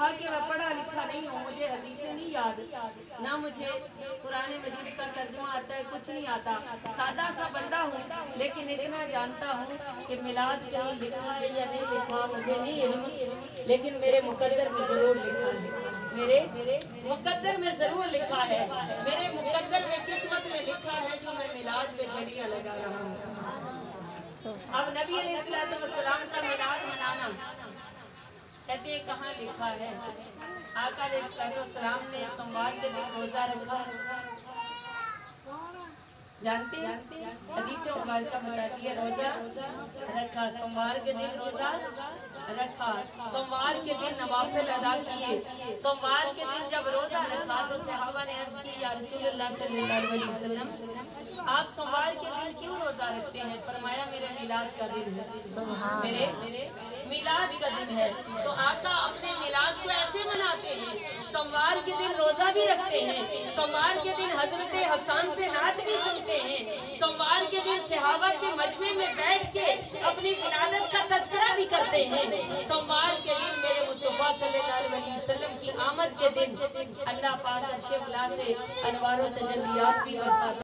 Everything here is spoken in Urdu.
کہا کہ میں پڑھا لکھا نہیں ہوں، مجھے حدیثیں نہیں یاد، نہ مجھے قرآن مجید کا ترجمہ آتا ہے، کچھ نہیں آتا، سادہ سا بندہ ہوں، لیکن اتنا جانتا ہوں کہ میلاد کہیں لکھا ہے یا نہیں لکھا مجھے نہیں علم، لیکن میرے مقدر میں ضرور لکھا ہے، میرے مقدر میں ضرور لکھا ہے، میرے مقدر میں قسمت میں لکھا ہے جو میں میلاد پہ جھڑیاں لگا رہا ہوں۔ اب نبی علیہ السلام کا میلاد منانا کہتے ہیں کہاں لکھا ہے؟ آقا علیہ السلام نے سوموار کے دن روزہ رکھا، جانتے ہیں حدیث مبارکہ بتاتی ہے روزہ رکھا، سوموار کے دن روزہ رکھا، سوموار کے دن نوافل ادا کیے، سوموار کے دن جب روزہ رکھا تو صحابہ نے عرض کی یا رسول اللہ صلی اللہ علیہ وسلم آپ سوموار کے دن کیوں روزہ رکھتے ہیں؟ فرمایا میرے میلاد کا دن ہے، میرے میلاد کا دن ہے۔ تو آقا اپنے میلاد کو ایسے مناتے ہیں، سوموار کے دن روزہ بھی رکھتے ہیں، سوموار کے دن حضرت حسان سے نعت بھی سنتے ہیں، سوموار کے دن صحابہ کے مجمع میں بیٹھ کے اپنی ولادت کا تذکرہ بھی کرتے ہیں، سوموار کے دن میرے مصطفیٰ صلی اللہ علیہ وسلم کی آمد کے دن اللہ پاک عرش اولا سے انوار و تجلیات بھی برساتے ہیں۔